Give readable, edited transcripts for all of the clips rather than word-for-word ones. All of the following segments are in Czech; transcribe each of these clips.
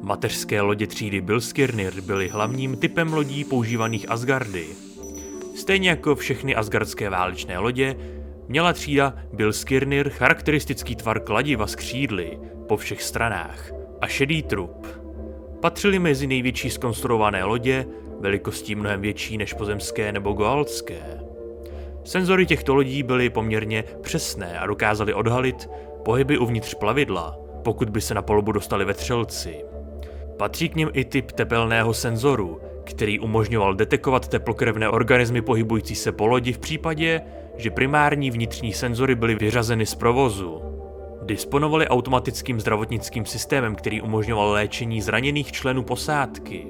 Mateřské lodě třídy Bilskirnir byly hlavním typem lodí používaných Asgardy. Stejně jako všechny asgardské válečné lodě, měla třída Bilskirnir charakteristický tvar kladiva s křídly po všech stranách a šedý trup. Patřily mezi největší zkonstruované lodě, velikostí mnohem větší než pozemské nebo goaltské. Senzory těchto lodí byly poměrně přesné a dokázaly odhalit pohyby uvnitř plavidla, pokud by se na palubu dostali vetřelci. Patří k něm i typ tepelného senzoru, který umožňoval detekovat teplokrevné organismy pohybující se po lodi v případě, že primární vnitřní senzory byly vyřazeny z provozu. Disponovali automatickým zdravotnickým systémem, který umožňoval léčení zraněných členů posádky.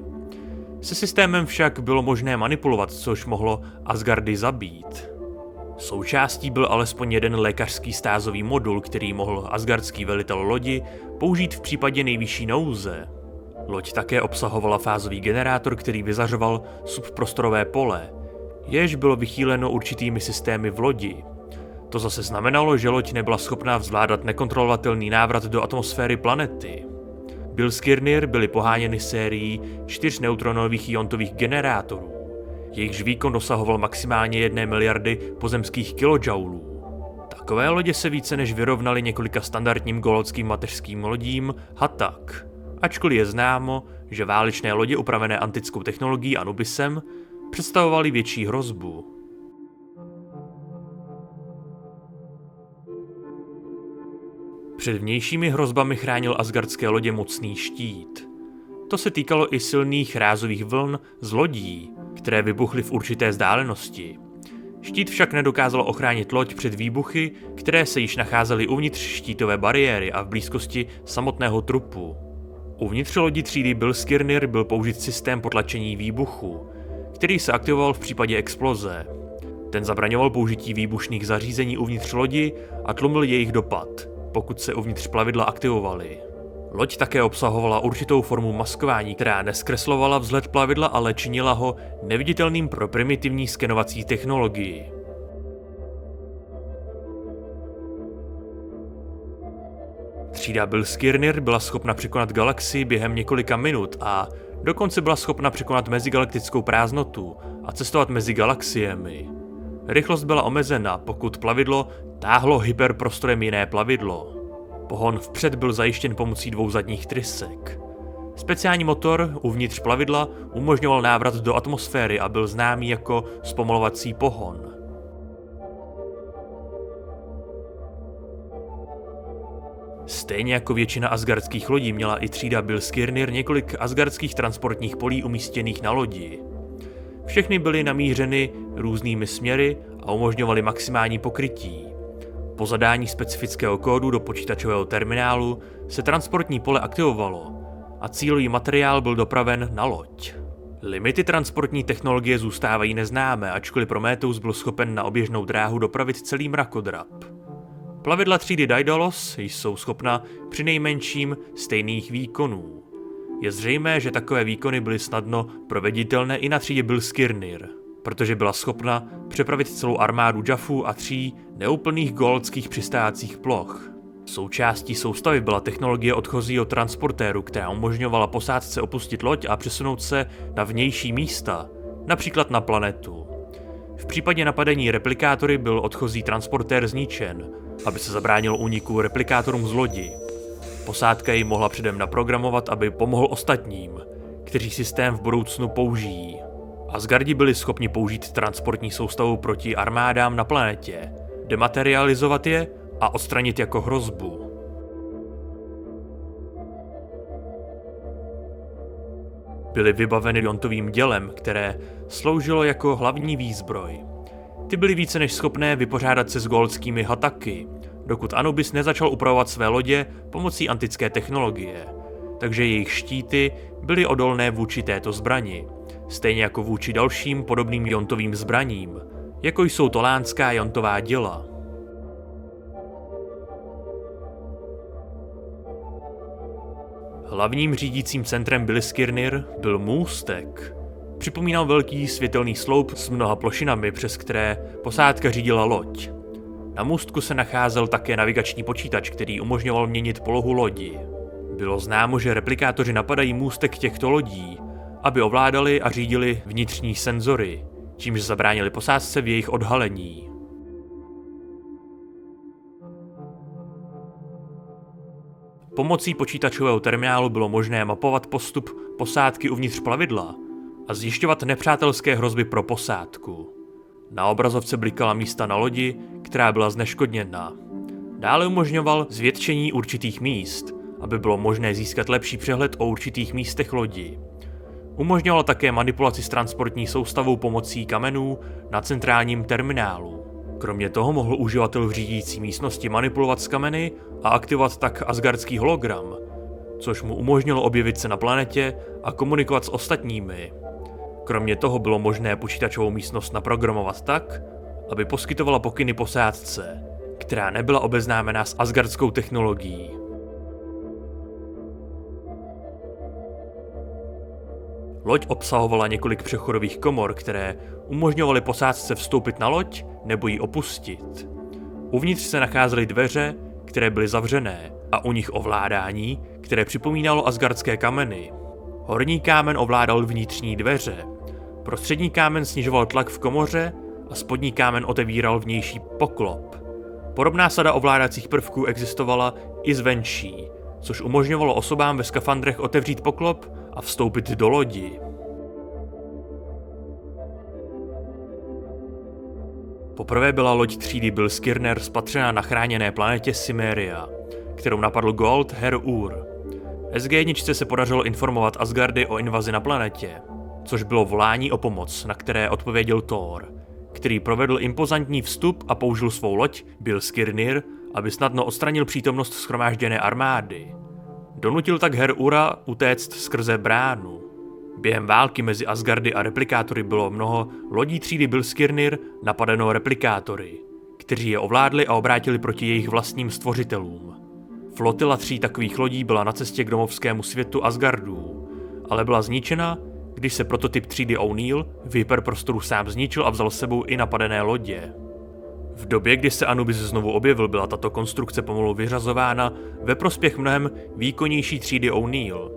Se systémem však bylo možné manipulovat, což mohlo Asgardy zabít. Součástí byl alespoň jeden lékařský stázový modul, který mohl asgardský velitel lodi použít v případě nejvyšší nouze. Loď také obsahovala fázový generátor, který vyzařoval subprostorové pole, jež bylo vychýleno určitými systémy v lodi. To zase znamenalo, že loď nebyla schopná zvládat nekontrolovatelný návrat do atmosféry planety. Bilskirnir byly poháněny sérií 4 neutronových iontových generátorů. Jejichž výkon dosahoval maximálně 1 miliardy pozemských kilojoulů. Takové lodě se více než vyrovnaly několika standardním golotským mateřským lodím Hatak, ačkoliv je známo, že válečné lodě upravené antickou technologií Anubisem představovaly větší hrozbu. Před vnějšími hrozbami chránil asgardské lodě mocný štít. To se týkalo i silných rázových vln z lodí, které vybuchly v určité vzdálenosti. Štít však nedokázal ochránit loď před výbuchy, které se již nacházely uvnitř štítové bariéry a v blízkosti samotného trupu. Uvnitř lodi třídy Bilskirnir byl použit systém potlačení výbuchu, který se aktivoval v případě exploze. Ten zabraňoval použití výbušných zařízení uvnitř lodi a tlumil jejich dopad, pokud se uvnitř plavidla aktivovaly. Loď také obsahovala určitou formu maskování, která neskreslovala vzhled plavidla, ale činila ho neviditelným pro primitivní skenovací technologii. Třída Bilskirnir byla schopna překonat galaxii během několika minut a dokonce byla schopna překonat mezigalaktickou prázdnotu a cestovat mezi galaxiemi. Rychlost byla omezena, pokud plavidlo táhlo hyperprostorem jiné plavidlo. Pohon vpřed byl zajištěn pomocí 2 zadních trysek. Speciální motor uvnitř plavidla umožňoval návrat do atmosféry a byl známý jako zpomalovací pohon. Stejně jako většina asgardských lodí měla i třída Bilskirnir několik asgardských transportních polí umístěných na lodi. Všechny byly namířeny různými směry a umožňovaly maximální pokrytí. Po zadání specifického kódu do počítačového terminálu se transportní pole aktivovalo a cílový materiál byl dopraven na loď. Limity transportní technologie zůstávají neznámé, ačkoliv Prometheus byl schopen na oběžnou dráhu dopravit celý mrakodrap. Plavidla třídy Daedalus jsou schopna přinejmenším stejných výkonů. Je zřejmé, že takové výkony byly snadno proveditelné i na třídě Bilskirnir, protože byla schopna přepravit celou armádu Jaffů a 3 neúplných goaltských přistájacích ploch. Součástí soustavy byla technologie odchozího transportéru, která umožňovala posádce opustit loď a přesunout se na vnější místa, například na planetu. V případě napadení replikátory byl odchozí transportér zničen, aby se zabránilo úniku replikátorům z lodi. Posádka ji mohla předem naprogramovat, aby pomohl ostatním, kteří systém v budoucnu použijí. Asgardi byli schopni použít transportní soustavu proti armádám na planetě, dematerializovat je a odstranit jako hrozbu. Byly vybaveny iontovým dělem, které sloužilo jako hlavní výzbroj. Ty byly více než schopné vypořádat se s goaltskými hataky, dokud Anubis nezačal upravovat své lodě pomocí antické technologie, takže jejich štíty byly odolné vůči této zbrani, stejně jako vůči dalším podobným iontovým zbraním, jako jsou tolánská iontová děla. Hlavním řídícím centrem Bilskirnir byl můstek. Připomínal velký světelný sloup s mnoha plošinami, přes které posádka řídila loď. Na můstku se nacházel také navigační počítač, který umožňoval měnit polohu lodi. Bylo známo, že replikátoři napadají můstek těchto lodí, aby ovládali a řídili vnitřní senzory, čímž zabránili posádce v jejich odhalení. Pomocí počítačového terminálu bylo možné mapovat postup posádky uvnitř plavidla a zjišťovat nepřátelské hrozby pro posádku. Na obrazovce blikala místa na lodi, která byla zneškodněna. Dále umožňoval zvětšení určitých míst, aby bylo možné získat lepší přehled o určitých místech lodi. Umožňoval také manipulaci s transportní soustavou pomocí kamenů na centrálním terminálu. Kromě toho mohl uživatel v řídící místnosti manipulovat s kameny a aktivovat tak asgardský hologram, což mu umožnilo objevit se na planetě a komunikovat s ostatními. Kromě toho bylo možné počítačovou místnost naprogramovat tak, aby poskytovala pokyny posádce, která nebyla obeznámená s asgardskou technologií. Loď obsahovala několik přechodových komor, které umožňovaly posádce vstoupit na loď nebo ji opustit. Uvnitř se nacházely dveře, které byly zavřené, a u nich ovládání, které připomínalo asgardské kameny. Horní kámen ovládal vnitřní dveře, prostřední kámen snižoval tlak v komoře a spodní kámen otevíral vnější poklop. Podobná sada ovládacích prvků existovala i zvenčí, což umožňovalo osobám ve skafandrech otevřít poklop a vstoupit do lodi. Poprvé byla loď třídy Bilskirner spatřena na chráněné planetě Cimmeria, kterou napadl Gold Her-Ur. SG-1 se podařilo informovat Asgardy o invazi na planetě, což bylo volání o pomoc, na které odpověděl Thor, který provedl impozantní vstup a použil svou loď Bilskirnir, aby snadno odstranil přítomnost shromážděné armády. Donutil tak Her-Ura utéct skrze bránu. Během války mezi Asgardy a replikátory bylo mnoho lodí třídy Bilskirnir napadeno replikátory, kteří je ovládli a obrátili proti jejich vlastním stvořitelům. Flotila 3 takových lodí byla na cestě k domovskému světu Asgardů, ale byla zničena, když se prototyp třídy O'Neill v hyperprostoru sám zničil a vzal s sebou i napadené lodě. V době, kdy se Anubis znovu objevil, byla tato konstrukce pomalu vyřazována ve prospěch mnohem výkonnější třídy O'Neill.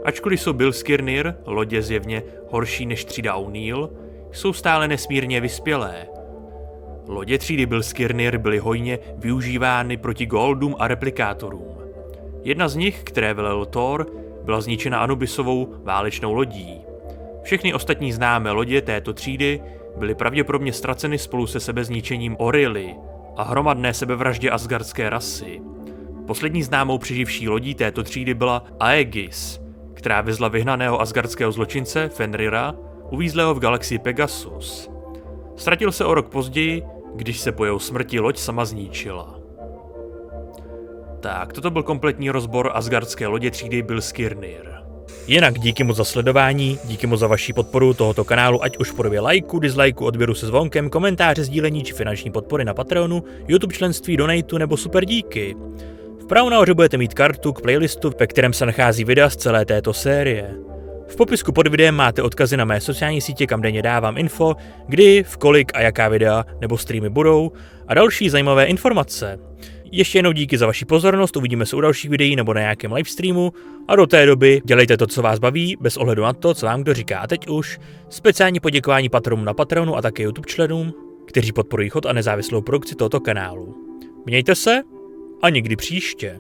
Ačkoliv jsou Bilskirnir, lodě zjevně horší než třída O'Neill, jsou stále nesmírně vyspělé. Lodě třídy Bilskirnir byly hojně využívány proti Goldům a replikátorům. Jedna z nich, které velel Thor, byla zničena Anubisovou válečnou lodí. Všechny ostatní známé lodě této třídy byly pravděpodobně ztraceny spolu se sebezničením Orily a hromadné sebevraždě asgardské rasy. Poslední známou přeživší lodí této třídy byla Aegis, která vezla vyhnaného asgardského zločince Fenrira, uvízlého v galaxii Pegasus. Ztratil se o rok později, když se po jeho smrti loď sama zničila. Tak, toto byl kompletní rozbor asgardské lodě třídy Bilskirnir. Jinak díky moc za sledování, díky moc za vaši podporu tohoto kanálu, ať už v podobě lajku, dislajku, odběru se zvonkem, komentáře, sdílení či finanční podpory na Patreonu, YouTube členství, donatu nebo super díky. Vpravo nahoře budete mít kartu k playlistu, ve kterém se nachází videa z celé této série. V popisku pod videem máte odkazy na mé sociální sítě, kam denně dávám info, kdy, v kolik a jaká videa nebo streamy budou a další zajímavé informace. Ještě jednou díky za vaši pozornost, uvidíme se u dalších videí nebo na nějakém livestreamu a do té doby dělejte to, co vás baví, bez ohledu na to, co vám kdo říká. A teď už speciální poděkování patronům na Patreonu a také YouTube členům, kteří podporují chod a nezávislou produkci tohoto kanálu. Mějte se a někdy příště.